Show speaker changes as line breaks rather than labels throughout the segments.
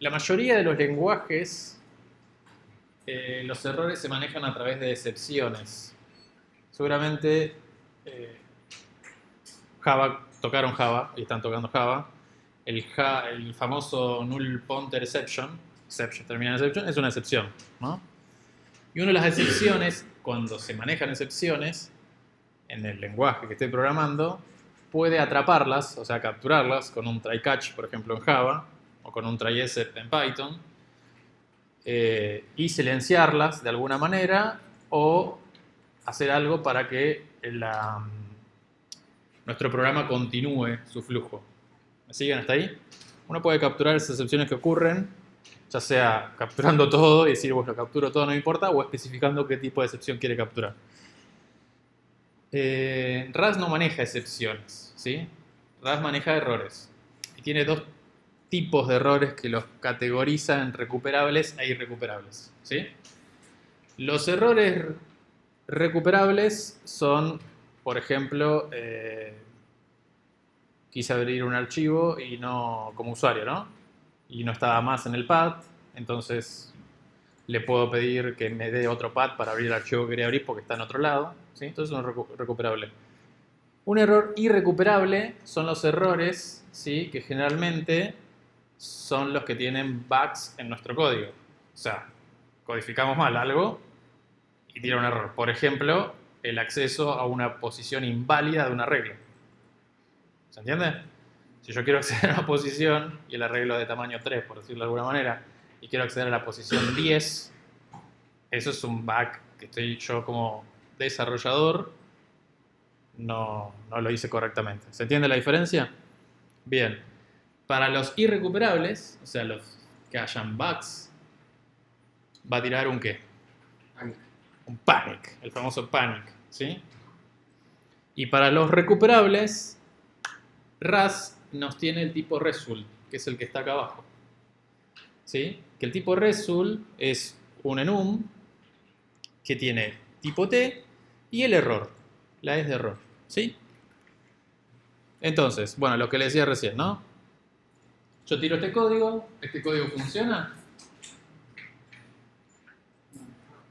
La mayoría de los lenguajes, los errores se manejan a través de excepciones. Seguramente tocaron Java y están tocando Java. El famoso null pointer exception, termina en exception, es una excepción, ¿no? Y una de las excepciones, cuando se manejan excepciones en el lenguaje que estoy programando, puede atraparlas, o sea, capturarlas con un try-catch, por ejemplo, en Java, o con un try-except en Python, y silenciarlas de alguna manera, o hacer algo para que nuestro programa continúe su flujo. ¿Me siguen hasta ahí? Uno puede capturar esas excepciones que ocurren, ya sea capturando todo y decir, bueno, capturo todo, no me importa, o especificando qué tipo de excepción quiere capturar. RAS no maneja excepciones, ¿sí? RAS maneja errores. Y tiene dos tipos de errores que los categoriza en recuperables e irrecuperables, ¿sí? Los errores recuperables son, por ejemplo, quise abrir un archivo y no, como usuario, ¿no? Y no estaba más en el path, entonces le puedo pedir que me dé otro path para abrir el archivo que quería abrir porque está en otro lado, ¿sí? Entonces es un recuperable. Un error irrecuperable son los errores, ¿sí? Que generalmente son los que tienen bugs en nuestro código. O sea, codificamos mal algo y tira un error. Por ejemplo, el acceso a una posición inválida de un arreglo. ¿Se entiende? Si yo quiero acceder a una posición y el arreglo es de tamaño 3, por decirlo de alguna manera, y quiero acceder a la posición 10, eso es un bug que estoy yo como desarrollador, no lo hice correctamente. ¿Se entiende la diferencia? Bien. Para los irrecuperables, o sea, los que hayan bugs, va a tirar un ¿qué?
Panic.
Un panic, el famoso panic, ¿sí? Y para los recuperables, RAS nos tiene el tipo result, que es el que está acá abajo, ¿sí? Que el tipo result es un enum que tiene tipo T y el error, la es de error, ¿sí? Entonces, bueno, lo que le decía recién, ¿no? Yo tiro este código funciona.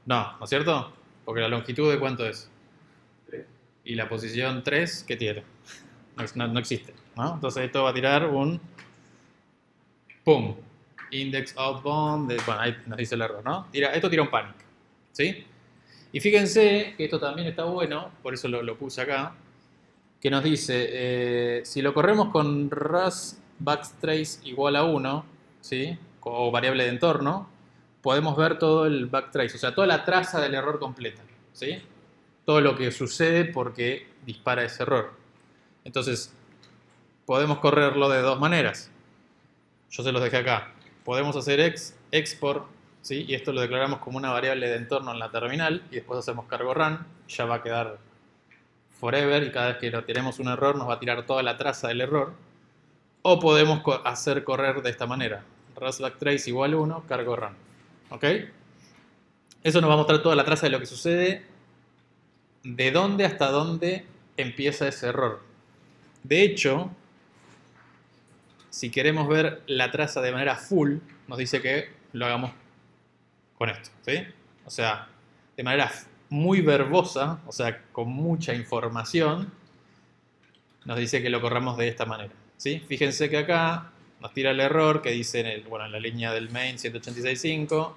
No, ¿no es cierto? Porque la longitud de cuánto es.
3.
Y la posición 3, ¿qué tiene? No existe, ¿no? Entonces esto va a tirar un pum, index outbound, bueno, ahí nos dice el error, ¿no? Esto tira un panic, ¿sí? Y fíjense que esto también está bueno, por eso lo puse acá, que nos dice, si lo corremos con RAS backtrace igual a 1, ¿sí? O variable de entorno, podemos ver todo el backtrace, o sea, toda la traza del error completa, ¿sí? Todo lo que sucede porque dispara ese error. Entonces, podemos correrlo de dos maneras. Yo se los dejé acá. Podemos hacer export, ¿sí? Y esto lo declaramos como una variable de entorno en la terminal y después hacemos cargo run, ya va a quedar forever y cada vez que tenemos un error nos va a tirar toda la traza del error. O podemos hacer correr de esta manera. RAS backtrace igual 1, cargo run. ¿Ok? Eso nos va a mostrar toda la traza de lo que sucede, de dónde hasta dónde empieza ese error. De hecho, si queremos ver la traza de manera full, nos dice que lo hagamos con esto, ¿sí? O sea, de manera muy verbosa, o sea, con mucha información, nos dice que lo corramos de esta manera, ¿sí? Fíjense que acá nos tira el error que dice en la línea del main 186.5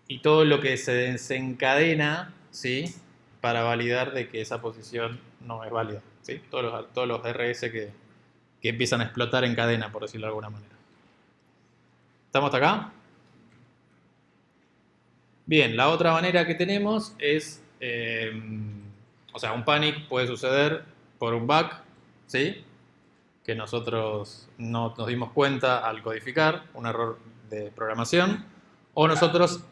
y todo lo que se desencadena, ¿sí? Para validar de que esa posición no es válida, ¿sí? Todos los RS que empiezan a explotar en cadena, por decirlo de alguna manera. ¿Estamos hasta acá? Bien, la otra manera que tenemos es, o sea, un panic puede suceder por un bug, ¿sí? Que nosotros no nos dimos cuenta al codificar, un error de programación, o nosotros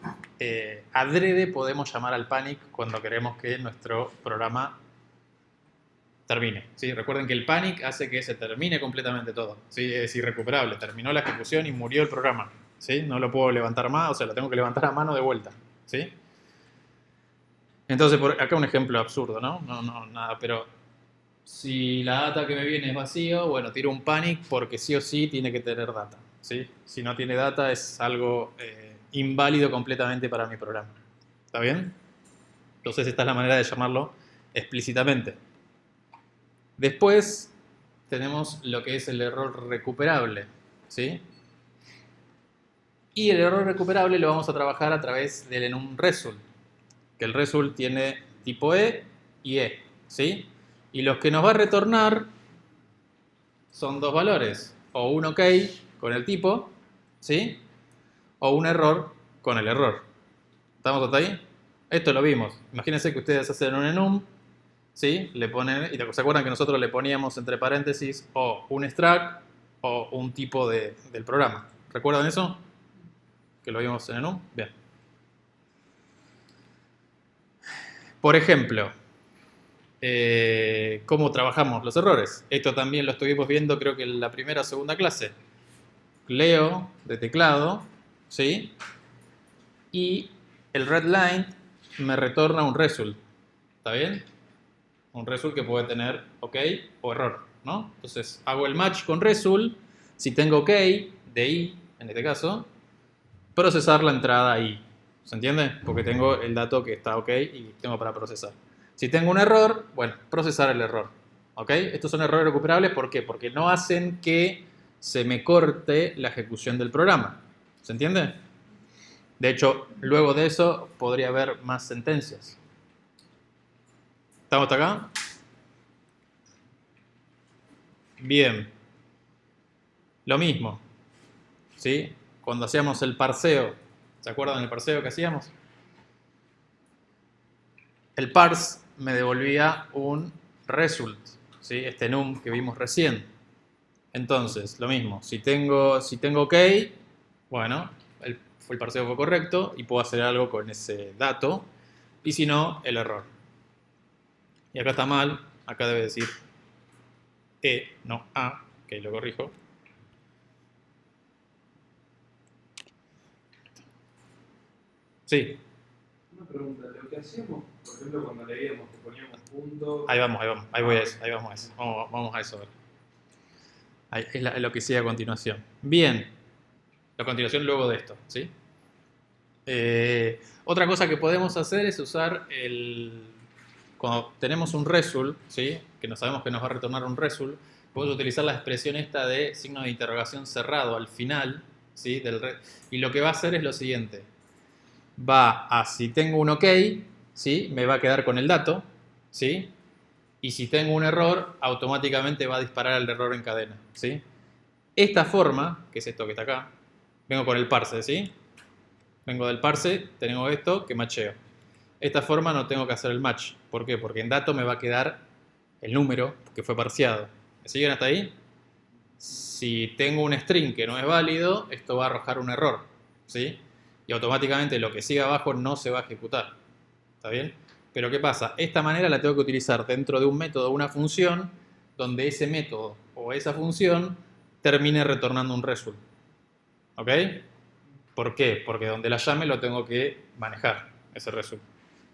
adrede podemos llamar al panic cuando queremos que nuestro programa termine, ¿sí? Recuerden que el panic hace que se termine completamente todo, ¿sí? Es irrecuperable, terminó la ejecución y murió el programa, ¿sí? No lo puedo levantar más, o sea, lo tengo que levantar a mano de vuelta, ¿sí? Entonces, acá un ejemplo absurdo, ¿no? No, nada, pero Si la data que me viene es vacío, bueno, tiro un panic porque sí o sí tiene que tener data, ¿sí? Si no tiene data es algo inválido completamente para mi programa. ¿Está bien? Entonces esta es la manera de llamarlo explícitamente. Después tenemos lo que es el error recuperable, ¿sí? Y el error recuperable lo vamos a trabajar a través del enum result, que el result tiene tipo E y E, ¿sí? Y los que nos va a retornar son dos valores, o un OK con el tipo, ¿sí? O un error con el error. ¿Estamos hasta ahí? Esto lo vimos. Imagínense que ustedes hacen un enum, ¿sí? Le ponen, y se acuerdan que nosotros le poníamos entre paréntesis o un struct o un tipo del programa. ¿Recuerdan eso? Que lo vimos en enum. Bien. Por ejemplo, ¿cómo trabajamos los errores? Esto también lo estuvimos viendo creo que en la primera o segunda clase. Leo de teclado, ¿sí? Y el readline me retorna un result. ¿Está bien? Un result que puede tener OK o error, ¿no? Entonces hago el match con result. Si tengo OK, de I en este caso, procesar la entrada I. ¿Se entiende? Porque tengo el dato que está OK y tengo para procesar. Si tengo un error, bueno, procesar el error. ¿Ok? Estos son errores recuperables, ¿por qué? Porque no hacen que se me corte la ejecución del programa. ¿Se entiende? De hecho, luego de eso podría haber más sentencias. ¿Estamos hasta acá? Bien. Lo mismo, ¿sí? Cuando hacíamos el parseo, ¿se acuerdan del parseo que hacíamos? El parse me devolvía un result, ¿sí? Este num que vimos recién. Entonces, lo mismo, si tengo OK, bueno, el parseo fue correcto y puedo hacer algo con ese dato, y si no, el error. Y acá está mal, acá debe decir E, no A, que lo corrijo. Sí.
Una pregunta, lo que hacíamos, por ejemplo, cuando leíamos que poníamos punto.
Ahí vamos, ahí voy a eso, ahí vamos a eso. Vamos a eso ahora. Ahí, es lo que sigue a continuación. Bien, a continuación luego de esto, ¿sí? Otra cosa que podemos hacer es usar cuando tenemos un result, ¿sí? Que no sabemos que nos va a retornar un result, podemos utilizar la expresión esta de signo de interrogación cerrado al final, ¿sí? Y lo que va a hacer es lo siguiente. Va a, si tengo un OK, ¿sí? Me va a quedar con el dato, ¿sí? Y si tengo un error, automáticamente va a disparar el error en cadena, ¿sí? Esta forma, que es esto que está acá, vengo con el parse, ¿sí? Vengo del parse, tengo esto que macheo. Esta forma no tengo que hacer el match. ¿Por qué? Porque en dato me va a quedar el número que fue parseado. ¿Me siguen hasta ahí? Si tengo un string que no es válido, esto va a arrojar un error, ¿sí? Y automáticamente lo que siga abajo no se va a ejecutar. ¿Está bien? Pero ¿qué pasa? Esta manera la tengo que utilizar dentro de un método o una función donde ese método o esa función termine retornando un result. ¿Ok? ¿Por qué? Porque donde la llame lo tengo que manejar, ese result.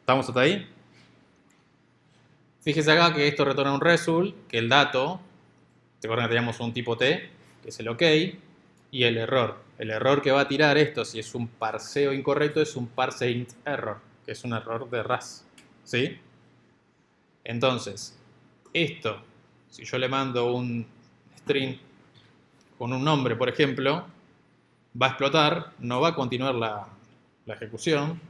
¿Estamos hasta ahí? Fíjese acá que esto retorna un result, que el dato, ¿te acuerdan que teníamos un tipo T, que es el OK, y el error? El error que va a tirar esto, si es un parseo incorrecto, es un parse int error, que es un error de RAS. ¿Sí? Entonces, esto, si yo le mando un string con un nombre, por ejemplo, va a explotar, no va a continuar la ejecución,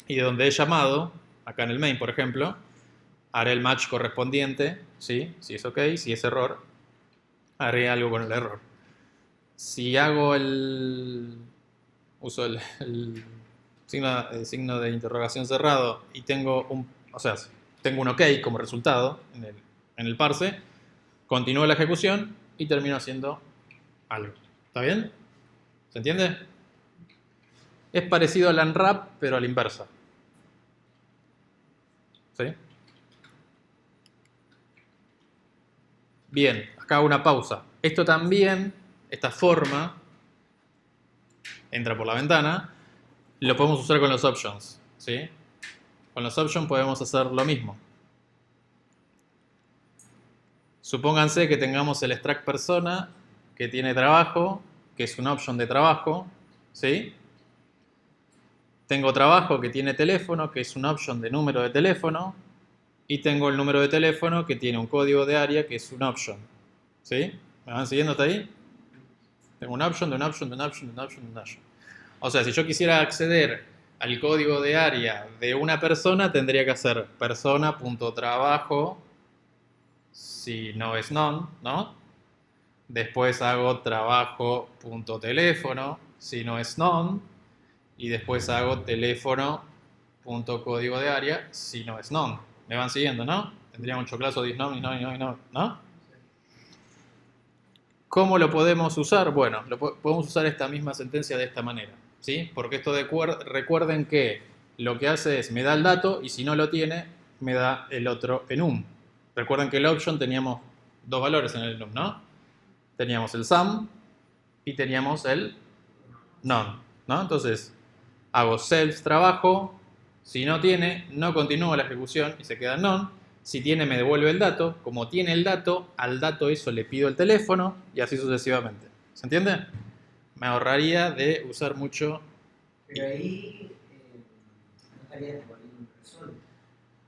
y de donde he llamado, acá en el main, por ejemplo, haré el match correspondiente, ¿sí? Si es OK, si es error, haré algo con el error. Si hago uso el signo de interrogación cerrado y tengo tengo un OK como resultado en el parse, continúo la ejecución y termino haciendo algo. ¿Está bien? ¿Se entiende? Es parecido al unwrap, pero a la inversa. ¿Sí? Bien, acá hago una pausa. Esto también, esta forma, entra por la ventana, lo podemos usar con los options. ¿Sí? Con los options podemos hacer lo mismo. Supónganse que tengamos el struct persona que tiene trabajo, que es un option de trabajo, ¿sí? Tengo trabajo que tiene teléfono, que es un option de número de teléfono, y tengo el número de teléfono que tiene un código de área que es un option, ¿sí? ¿Me van siguiendo hasta ahí? Tengo un option, de un option, de un option, de un option, de un option. O sea, si yo quisiera acceder al código de área de una persona, tendría que hacer persona.trabajo, si no es none, ¿no? Después hago trabajo.teléfono, si no es none. Y después hago teléfono.código de área, si no es none. ¿Me van siguiendo, no? Tendría mucho clase de none, ¿no? ¿Cómo lo podemos usar? Bueno, podemos usar esta misma sentencia de esta manera, ¿sí? Porque esto recuerden que lo que hace es me da el dato y si no lo tiene, me da el otro enum. Recuerden que el option teníamos dos valores en el enum, ¿no? Teníamos el sum y teníamos el none, ¿no? Entonces, hago self trabajo, si no tiene, no continúo la ejecución y se queda none. Si tiene, me devuelve el dato. Como tiene el dato, al dato eso le pido el teléfono y así sucesivamente. ¿Se entiende? Me ahorraría de usar mucho.
Pero ahí no estaría devolviendo un result.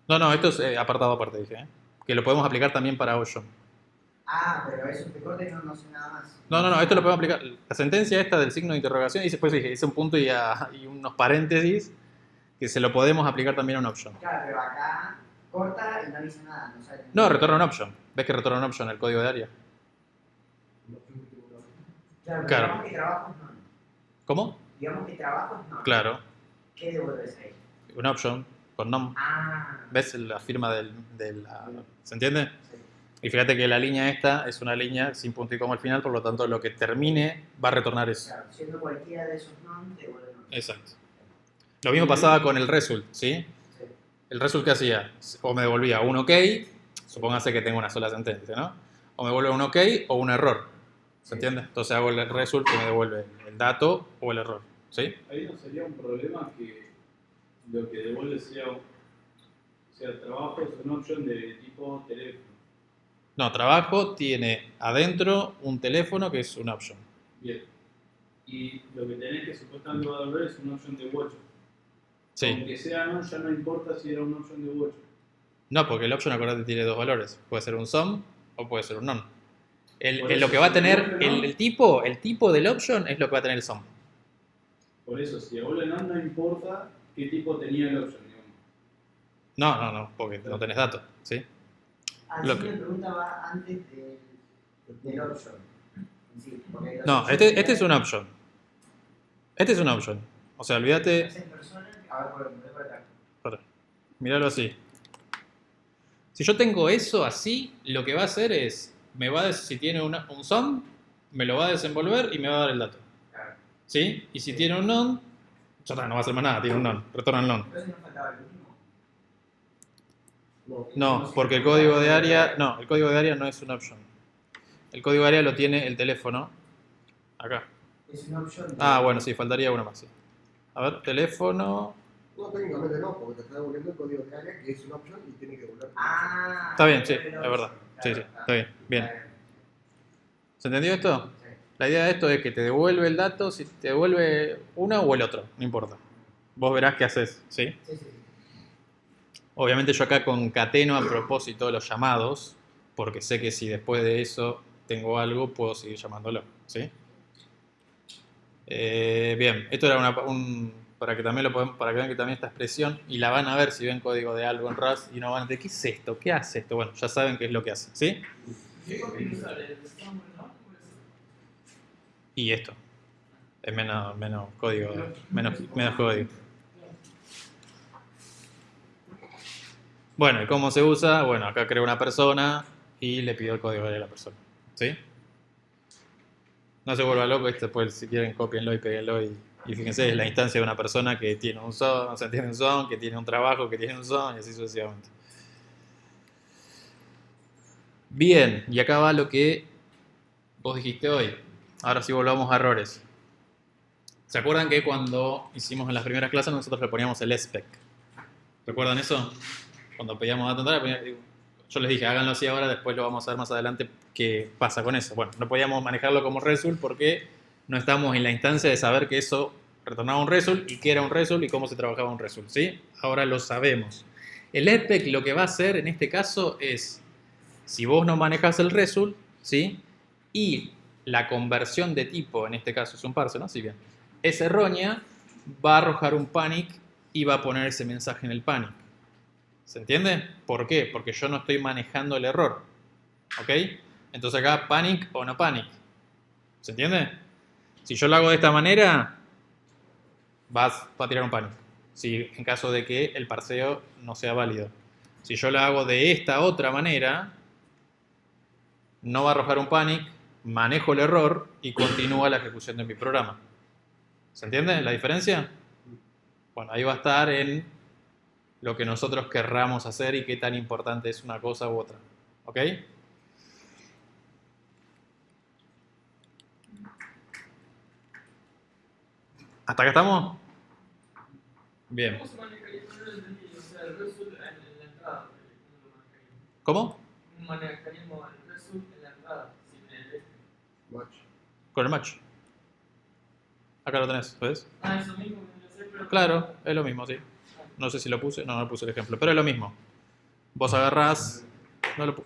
No, esto es apartado aparte, dije, ¿eh? Que lo podemos aplicar también para Ocean.
Ah, pero eso te corta y no sé nada más.
No, esto lo podemos aplicar. La sentencia esta del signo de interrogación y después dije, hice un punto y unos paréntesis que se lo podemos aplicar también a un option.
Claro, pero acá corta y no dice nada.
No, retorna un option. ¿Ves que retorna un option el código de área?
Claro, pero
Claro.
digamos que trabajo es no.
¿Cómo?
Digamos que trabajo es no.
Claro.
¿Qué devuelves ahí?
Un option con nom.
Ah.
¿Ves la firma ¿Se entiende?
Sí.
Y fíjate que la línea esta es una línea sin punto y coma al final, por lo tanto lo que termine va a retornar eso.
Claro, siendo cualquiera de esos non, devuelve no.
Exacto. Lo mismo pasaba con el result, ¿sí?
Sí.
El result que hacía, o me devolvía un OK, supóngase que tengo una sola sentencia, ¿no? O me devuelve un OK o un error, ¿se entiende? Entonces hago el result que me devuelve el dato o el error, ¿sí?
Ahí no sería un problema que lo que devuelve sea el trabajo es una opción de tipo teléfono.
No, trabajo tiene adentro un teléfono que es una option.
Bien. Y lo que tenés que supuestamente va a devolver es una opción de watch.
Sí.
Aunque sea no, ya no importa si era una opción de watch.
No, porque el option, acordate, tiene dos valores. Puede ser un sum o puede ser un none.
Por
Lo
eso,
que va a
si
tener,
devuelve no,
el tipo del option es lo que va a tener el sum.
por eso, si devuelve no importa qué tipo tenía el option, digamos.
No, porque no tenés datos, ¿sí?
Así
Lo que-
mi pregunta va antes del option. Sí, porque los
No,
options
este es un option. Este es un option. O sea, olvídate.
hacen personas. A ver, por acá.
Míralo así. Si yo tengo eso así, lo que va a hacer es, si tiene un sum, me lo va a desenvolver y me va a dar el dato.
Claro.
¿Sí? Y si tiene un none, ya está, no va a hacer más nada, tiene un none, retorna el none.
Entonces no faltaba el último.
No, porque el código de área no es un option. El código de área lo tiene el teléfono. Acá.
Es una opción.
Ah, bueno, sí, faltaría uno más. Sí. A ver, teléfono.
No, técnicamente no, porque te está devolviendo el código de área, que es una opción y tiene que devolver.
Ah.
Está bien, sí, es
pero-
verdad. Sí,
claro,
está bien, bien.
Está
¿Se entendió esto?
Sí.
La idea de esto es que te devuelve el dato, si te devuelve uno o el otro, no importa. Vos verás qué haces, ¿sí?
Sí.
Obviamente yo acá concateno a propósito los llamados, porque sé que si después de eso tengo algo, puedo seguir llamándolo, ¿sí? Bien, esto era para que también para que vean que también esta expresión, y la van a ver si ven código de algo en Rust y no van a decir, ¿qué es esto? ¿Qué hace esto? Bueno, ya saben qué es lo que hace, ¿sí? Y esto. Es menos código, menos código. Bueno, ¿y cómo se usa? Bueno, acá creo una persona y le pido el código de la persona, ¿sí? No se vuelva loco, después si quieren copienlo y péguenlo y fíjense, es la instancia de una persona que tiene un son, o sea, tiene un son, que tiene un trabajo, que tiene un son y así sucesivamente. Bien, y acá va lo que vos dijiste hoy. Ahora sí volvamos a errores. ¿Se acuerdan que cuando hicimos en las primeras clases nosotros le poníamos el spec? ¿Recuerdan eso? Cuando pedíamos datos, yo les dije, háganlo así ahora, después lo vamos a ver más adelante qué pasa con eso. Bueno, no podíamos manejarlo como result porque no estamos en la instancia de saber que eso retornaba un result y qué era un result y cómo se trabajaba un result, ¿sí? Ahora lo sabemos. El spec lo que va a hacer en este caso es, si vos no manejas el result, ¿sí? Y la conversión de tipo, en este caso es un parse, ¿no? Si bien es errónea, va a arrojar un panic y va a poner ese mensaje en el panic. ¿Se entiende? ¿Por qué? Porque yo no estoy manejando el error. ¿Ok? Entonces acá panic o no panic. ¿Se entiende? Si yo lo hago de esta manera, va a tirar un panic. Si en caso de que el parseo no sea válido. Si yo lo hago de esta otra manera, no va a arrojar un panic, manejo el error y continúa la ejecución de mi programa. ¿Se entiende la diferencia? Bueno, ahí va a estar en lo que nosotros querramos hacer y qué tan importante es una cosa u otra. ¿Ok? ¿Hasta acá estamos? Bien.
¿Cómo se manejaría? No lo entendí. O sea, el result en la entrada. ¿Cómo lo manejaría?
¿Cómo?
¿Cómo manejaríamos el result en la entrada? Sin el
Match.
Con el match. Acá lo tenés, ¿ves?
Ah, eso mismo que hacer, pero.
Claro, es lo mismo, sí. No sé si lo puse, no puse el ejemplo, pero es lo mismo. Vos agarrás... No lo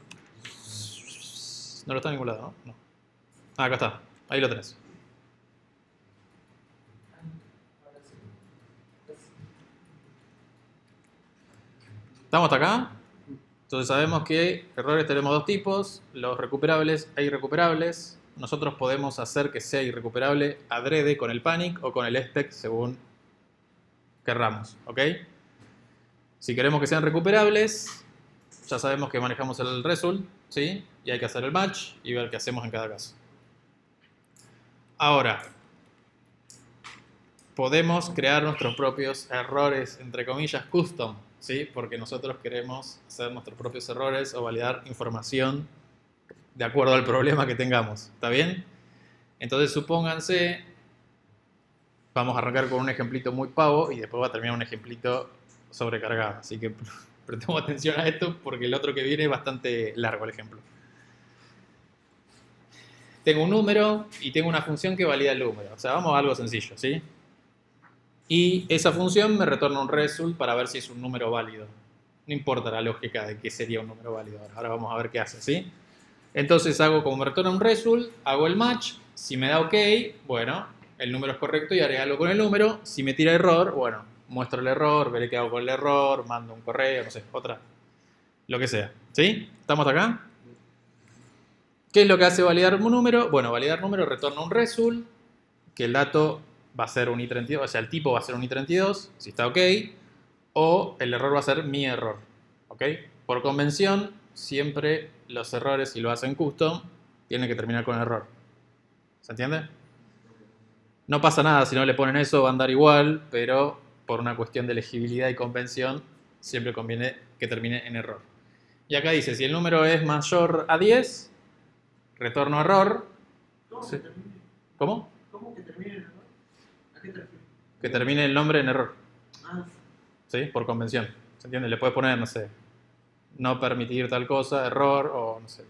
está en ningún lado, ¿no? No. Ah, acá está. Ahí lo tenés.
Ahora sí.
¿Estamos hasta acá? Entonces sabemos que errores tenemos dos tipos, los recuperables e irrecuperables. Nosotros podemos hacer que sea irrecuperable adrede con el panic o con el spec según querramos, ¿ok? Si queremos que sean recuperables, ya sabemos que manejamos el result, ¿sí? Y hay que hacer el match y ver qué hacemos en cada caso. Ahora, podemos crear nuestros propios errores, entre comillas, custom, ¿sí? Porque nosotros queremos hacer nuestros propios errores o validar información de acuerdo al problema que tengamos. ¿Está bien? Entonces, supónganse, vamos a arrancar con un ejemplito muy pavo y después va a terminar un ejemplito sobrecargado. Así que prestemos atención a esto porque el otro que viene es bastante largo el ejemplo. Tengo un número y tengo una función que valida el número. O sea, vamos a algo sencillo, ¿sí? Y esa función me retorna un result para ver si es un número válido. No importa la lógica de qué sería un número válido. Ahora vamos a ver qué hace, ¿sí? Entonces hago como me retorna un result, hago el match. Si me da OK, bueno, el número es correcto y haré algo con el número. Si me tira error, bueno, muestro el error, veré qué hago con el error, mando un correo, no sé, otra. Lo que sea, ¿sí? ¿Estamos acá? ¿Qué es lo que hace validar un número? Bueno, validar número retorna un result, que el dato va a ser un i32, o sea, el tipo va a ser un i32, si está OK, o el error va a ser mi error, ¿ok? Por convención, siempre los errores, si lo hacen custom, tienen que terminar con error. ¿Se entiende? No pasa nada si no le ponen eso, va a andar igual, pero por una cuestión de legibilidad y convención, siempre conviene que termine en error. Y acá dice, si el número es mayor a 10, retorno error.
¿Cómo
Sí.
que termine?
¿Cómo?
¿Cómo que termine el error? ¿A qué te refieres?
Que termine el nombre en error.
Ah,
¿Sí? Por convención. ¿Se entiende? Le puedes poner, no sé, no permitir tal cosa, error, o no sé.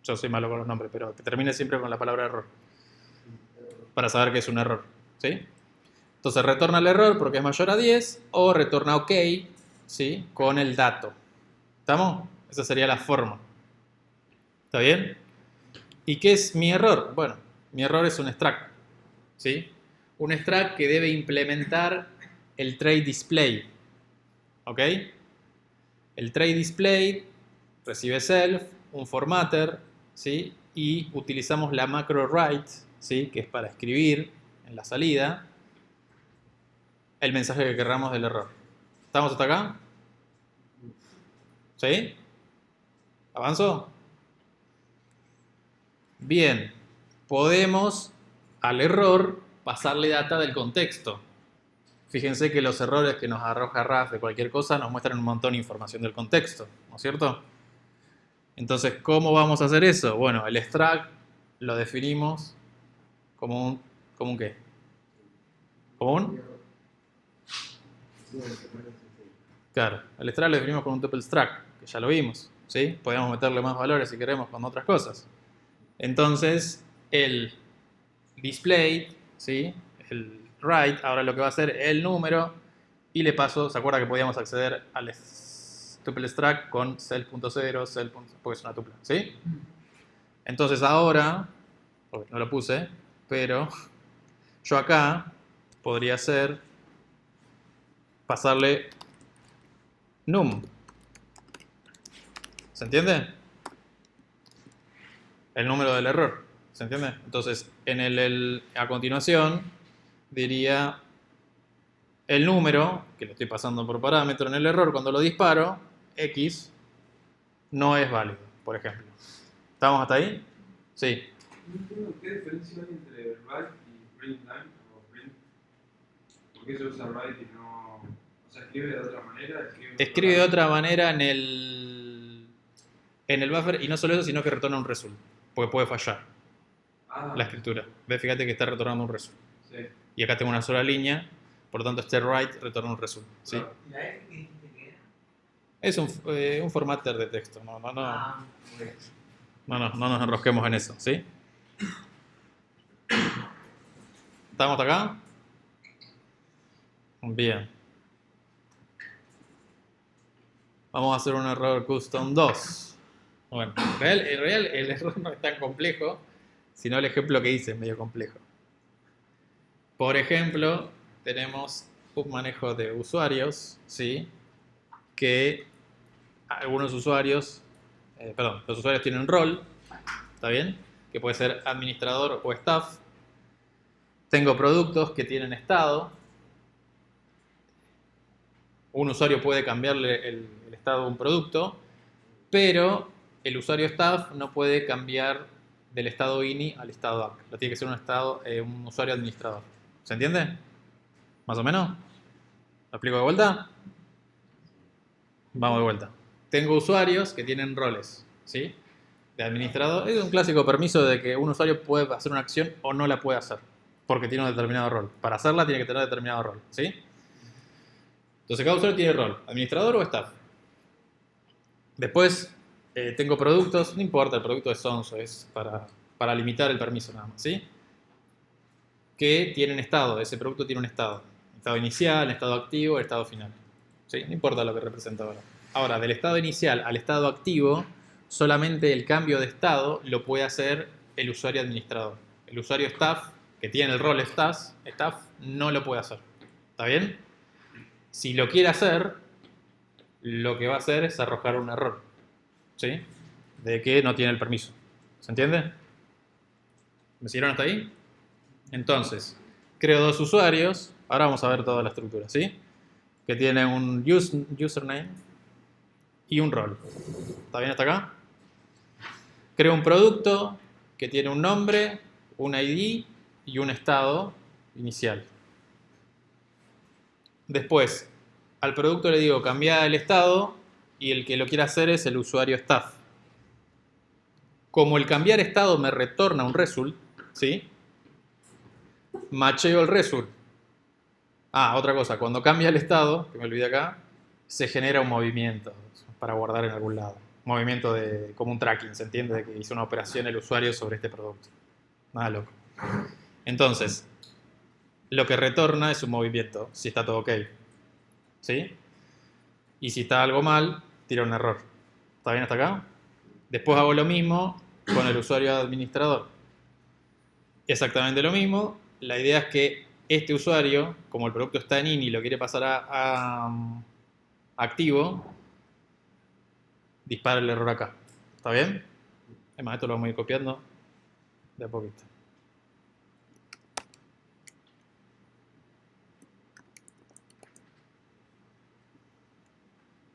Yo soy malo con los nombres, pero que termine siempre con la palabra error. Para saber que es un error. ¿Sí? Entonces retorna el error porque es mayor a 10 o retorna OK, ¿sí? Con el dato. ¿Estamos? Esa sería la forma. ¿Está bien? ¿Y qué es mi error? Bueno, mi error es un struct, ¿sí? Un struct que debe implementar el tray display, ¿ok? El tray display recibe self, un formatter, ¿sí? Y utilizamos la macro write, ¿sí? Que es para escribir en la salida el mensaje que querramos del error. ¿Estamos hasta acá? ¿Sí? ¿Avanzo? Bien, podemos al error pasarle data del contexto. Fíjense que los errores que nos arroja RAF de cualquier cosa nos muestran un montón de información del contexto, ¿no es cierto? Entonces, ¿cómo vamos a hacer eso? Bueno, el struct lo definimos como un ¿qué? ¿Como un? Claro, el struct lo definimos con un tuple struct, que ya lo vimos. ¿sí? Podemos meterle más valores si queremos con otras cosas. Entonces, el display, ¿sí? El write, ahora lo que va a hacer el número, y le paso, ¿se acuerda que podíamos acceder al tuple extract con self.0, self, porque es una tuple, ¿sí? Entonces ahora, no lo puse, pero yo acá podría hacer pasarle num. ¿Se entiende? El número del error. ¿Se entiende? Entonces, a continuación, diría el número, que le estoy pasando por parámetro en el error, cuando lo disparo, X, no es válido, por ejemplo. ¿Estamos hasta ahí? Sí.
No entiendo qué diferencia hay entre write y print line o print. ¿Por qué se usa write y no? O sea, escribe de otra manera.
Escribe de otra manera en el buffer, y no solo eso, sino que retorna un result, porque puede fallar la escritura. ¿Ves? Fíjate que está retornando un result.
Sí.
Y acá tengo una sola línea, por lo tanto este write retorna un result. ¿Sí?
Claro.
¿La F que dijiste que era?
Es un formatter de texto. No
Bueno.
no nos enrosquemos en eso. ¿Sí? ¿Estamos acá? Bien. Vamos a hacer un error custom 2. Bueno, en real el error no es tan complejo, sino el ejemplo que hice es medio complejo. Por ejemplo, tenemos un manejo de usuarios, ¿sí? Que algunos usuarios, los usuarios tienen un rol, ¿está bien? Que puede ser administrador o staff. Tengo productos que tienen estado. Un usuario puede cambiarle el estado de un producto, pero el usuario staff no puede cambiar del estado ini al estado app. Lo tiene que ser un usuario administrador. ¿Se entiende? ¿Más o menos? ¿Lo explico de vuelta? Vamos de vuelta. Tengo usuarios que tienen roles, ¿sí? De administrador. Es un clásico permiso de que un usuario puede hacer una acción o no la puede hacer, porque tiene un determinado rol. Para hacerla tiene que tener determinado rol, ¿sí? Entonces cada usuario tiene rol, administrador o staff. Después tengo productos, no importa, el producto es sonso, es para limitar el permiso nada más, ¿sí? Que tienen estado, ese producto tiene un estado. Estado inicial, estado activo, estado final. ¿Sí? No importa lo que representa ahora. Ahora, del estado inicial al estado activo, solamente el cambio de estado lo puede hacer el usuario administrador. El usuario staff, que tiene el rol staff, no lo puede hacer. ¿Está bien? Si lo quiere hacer, lo que va a hacer es arrojar un error, ¿sí? De que no tiene el permiso. ¿Se entiende? ¿Me siguieron hasta ahí? Entonces, creo dos usuarios. Ahora vamos a ver toda la estructura, ¿sí? Que tiene un username y un rol. ¿Está bien hasta acá? Creo un producto que tiene un nombre, un ID y un estado inicial. Después, al producto le digo cambiar el estado y el que lo quiere hacer es el usuario staff. Como el cambiar estado me retorna un result, ¿sí? Macheo el result. Otra cosa, cuando cambia el estado, que me olvidé acá, se genera un movimiento para guardar en algún lado. Movimiento como un tracking, ¿se entiende? De que hizo una operación el usuario sobre este producto. Nada loco. Entonces, lo que retorna es un movimiento, si está todo ok. ¿Sí? Y si está algo mal, tira un error. ¿Está bien hasta acá? Después hago lo mismo con el usuario administrador. Exactamente lo mismo. La idea es que este usuario, como el producto está en in y lo quiere pasar a activo, dispara el error acá. ¿Está bien? Además, esto lo vamos a ir copiando de a poquito.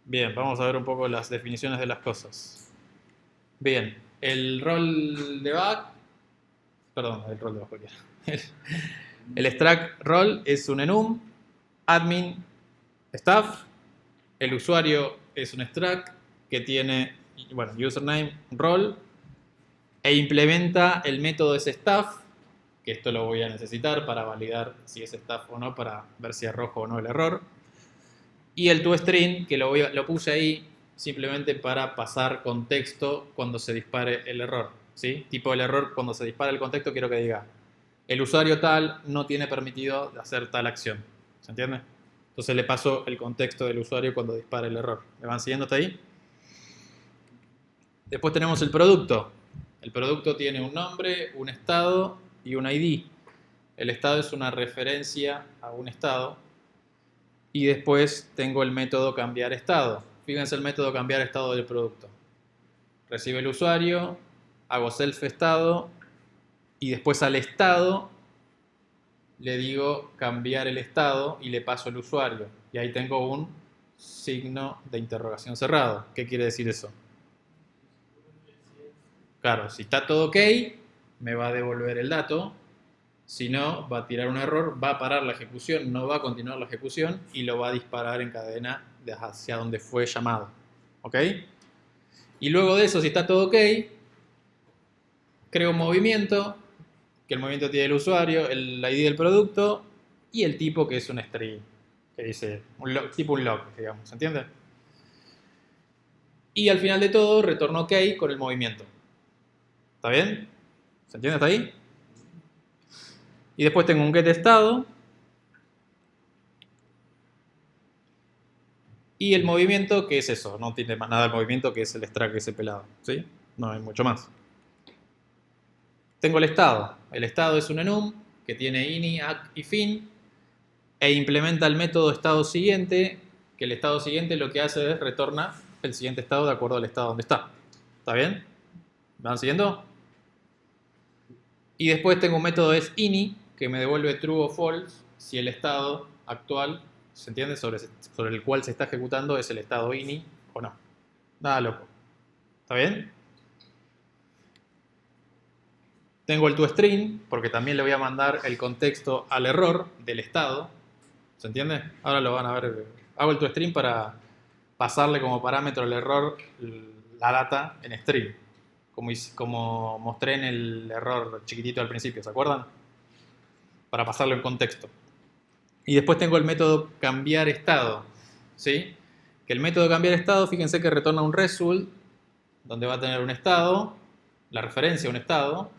Bien, vamos a ver un poco las definiciones de las cosas. Bien, el rol de back, perdón, el rol de back cualquiera. El extract role es un enum, admin, staff, el usuario es un extract que tiene, bueno, username, role, e implementa el método ese staff, que esto lo voy a necesitar para validar si es staff o no, para ver si arrojo o no el error. Y el toString, que lo puse ahí simplemente para pasar contexto cuando se dispare el error, ¿sí? Tipo el error, cuando se dispara el contexto, quiero que diga, el usuario tal no tiene permitido hacer tal acción. ¿Se entiende? Entonces le paso el contexto del usuario cuando dispara el error. ¿Me van siguiendo hasta ahí? Después tenemos el producto. El producto tiene un nombre, un estado y un ID. El estado es una referencia a un estado. Y después tengo el método cambiar estado. Fíjense el método cambiar estado del producto. Recibe el usuario, hago self estado y después al estado le digo cambiar el estado y le paso el usuario. Y ahí tengo un signo de interrogación cerrado. ¿Qué quiere decir eso? Claro, si está todo ok, me va a devolver el dato. Si no, va a tirar un error, va a parar la ejecución, no va a continuar la ejecución y lo va a disparar en cadena de hacia donde fue llamado. ¿Ok? Y luego de eso, si está todo ok, creo un movimiento, que el movimiento tiene el usuario, el ID del producto y el tipo que es un string, que dice tipo un log, digamos, ¿se entiende? Y al final de todo, retorno ok con el movimiento. ¿Está bien? ¿Se entiende hasta ahí? Y después tengo un getEstado. Y el movimiento, que es eso. No tiene más nada el movimiento, que es el extract ese pelado. ¿Sí? No hay mucho más. Tengo el estado. El estado es un enum que tiene ini, act y fin. E implementa el método estado siguiente. Que el estado siguiente lo que hace es retorna el siguiente estado de acuerdo al estado donde está. ¿Está bien? ¿Me van siguiendo? Y después tengo un método es ini, que me devuelve true o false si el estado actual, ¿se entiende? Sobre el cual se está ejecutando es el estado ini o no. Nada loco. ¿Está bien? Tengo el toString, porque también le voy a mandar el contexto al error del estado. ¿Se entiende? Ahora lo van a ver. Hago el toString para pasarle como parámetro al error la data en string. Como mostré en el error chiquitito al principio, ¿se acuerdan? Para pasarlo en contexto. Y después tengo el método cambiar estado, ¿sí? Que el método cambiar estado, fíjense que retorna un result, donde va a tener un estado, la referencia a un estado,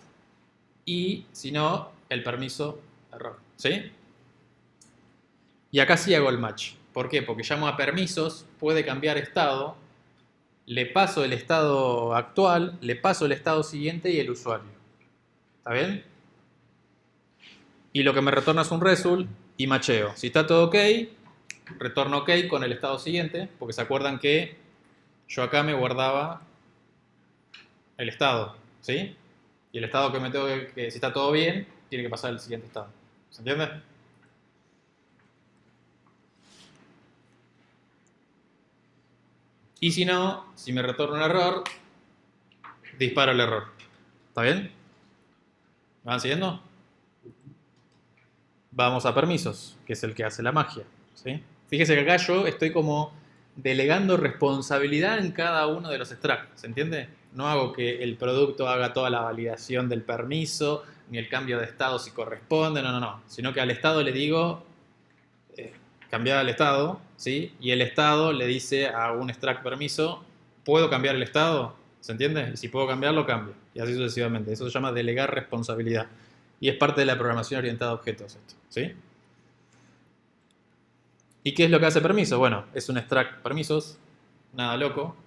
y si no, el permiso error, ¿sí? Y acá sí hago el match. ¿Por qué? Porque llamo a permisos, puede cambiar estado, le paso el estado actual, le paso el estado siguiente y el usuario. ¿Está bien? Y lo que me retorna es un result y macheo. Si está todo ok, retorno ok con el estado siguiente, porque se acuerdan que yo acá me guardaba el estado, ¿sí? Y el estado que me tengo que si está todo bien, tiene que pasar al siguiente estado. ¿Se entiende? Y si no, si me retorna un error, disparo el error. ¿Está bien? ¿Me van siguiendo? Vamos a permisos, que es el que hace la magia, ¿sí? Fíjese que acá yo estoy como delegando responsabilidad en cada uno de los extractos, ¿se entiende? No hago que el producto haga toda la validación del permiso, ni el cambio de estado si corresponde, no. Sino que al estado le digo, cambiar al estado, ¿sí? Y el estado le dice a un extract permiso, ¿puedo cambiar el estado? ¿Se entiende? Y si puedo cambiarlo, cambio. Y así sucesivamente. Eso se llama delegar responsabilidad. Y es parte de la programación orientada a objetos esto, ¿sí? ¿Y qué es lo que hace permiso? Bueno, es un extract permisos, nada loco,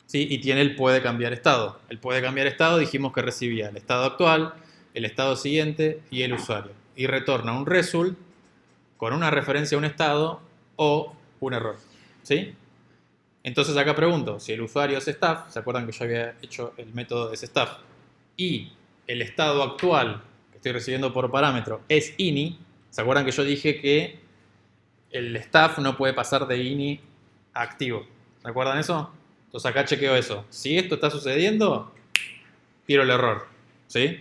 ¿sí? Y tiene el puede cambiar estado. El puede cambiar estado dijimos que recibía el estado actual, el estado siguiente y el usuario. Y retorna un result con una referencia a un estado o un error, ¿sí? Entonces acá pregunto, si el usuario es staff, ¿se acuerdan que yo había hecho el método de staff? Y el estado actual que estoy recibiendo por parámetro es ini, ¿se acuerdan que yo dije que el staff no puede pasar de ini a activo? ¿Se acuerdan eso? Entonces acá chequeo eso. Si esto está sucediendo, tiro el error, ¿sí?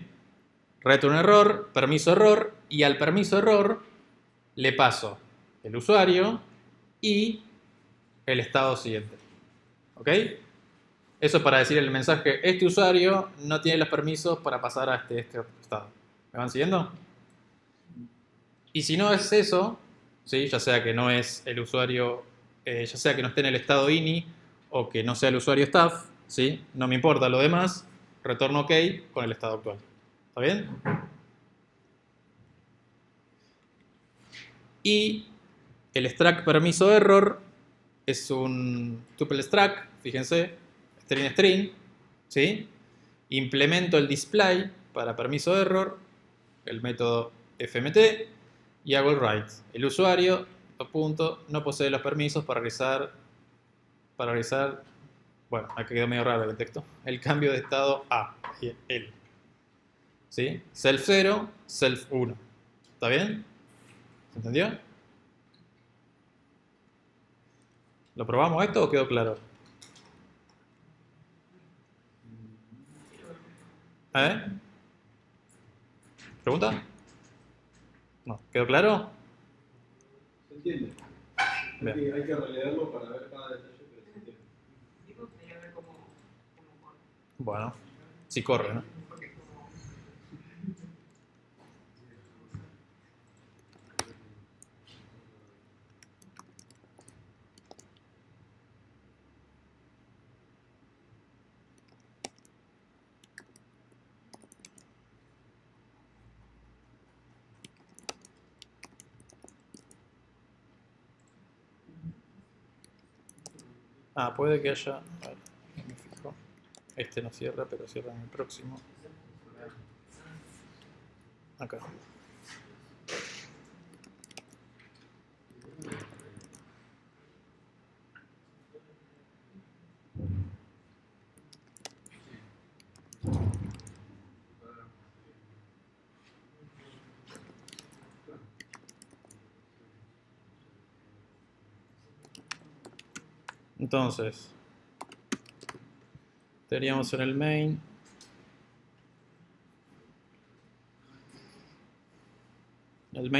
Reto un error, permiso error, y al permiso error le paso el usuario y el estado siguiente. ¿Ok? Eso es para decir el mensaje, este usuario no tiene los permisos para pasar a este otro estado. ¿Me van siguiendo? Y si no es eso, ¿sí? Ya sea que no es el usuario, ya sea que no esté en el estado ini o que no sea el usuario staff, ¿sí? No me importa lo demás, retorno OK con el estado actual. ¿Está bien? Y el struct permiso error es un tuple struct, fíjense, string string, ¿sí? Implemento el display para permiso error, el método fmt, y hago el write. El usuario, no posee los permisos para realizar, bueno, aquí quedó medio raro el texto, el cambio de estado a el. ¿Sí? Self 0, self 1. ¿Está bien? ¿Se entendió? ¿Lo probamos esto o quedó claro? ¿Pregunta? No. ¿Quedó claro?
¿Se entiende?
Bien.
Hay que releerlo para ver cada detalle, pero se entiende.
Digo, tenía que ver cómo corre.
Bueno, sí corre, ¿no?
Porque como
Puede que haya... A ver, me fijo. Este no cierra, pero cierra en el próximo. Acá. Entonces, teníamos en el main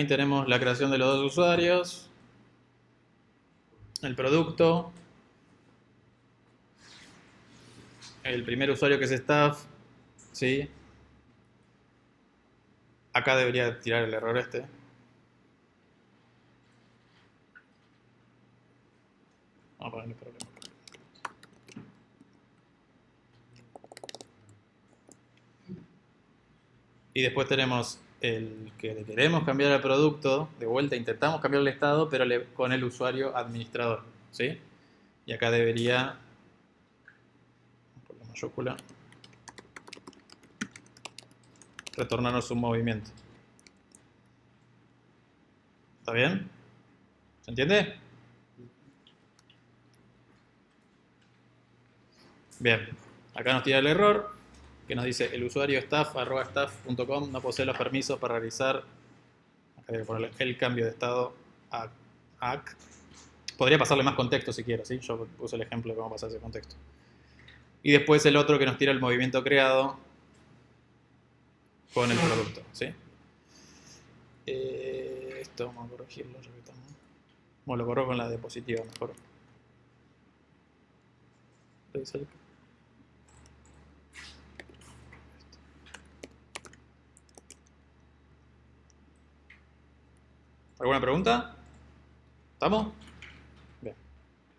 tenemos la creación de los dos usuarios, el producto, el primer usuario que es staff, ¿sí? Acá debería tirar el error este. Vamos a ponerle problema. Y después tenemos el que le queremos cambiar al producto, de vuelta intentamos cambiar el estado, pero con el usuario administrador, ¿sí? Y acá debería, por la mayúscula, retornarnos un movimiento. ¿Está bien? ¿Se entiende? Bien, acá nos tira el error, que nos dice el usuario staff@staff.com no posee los permisos para realizar, acá voy a ponerle el cambio de estado a. Podría pasarle más contexto si quiero, ¿sí? Yo puse el ejemplo de cómo pasar ese contexto. Y después el otro que nos tira el movimiento creado con el producto, ¿sí? Esto vamos a corregirlo, ya que estamos. Bueno, lo corro con la diapositiva mejor. Revisar. ¿Alguna pregunta? ¿Estamos?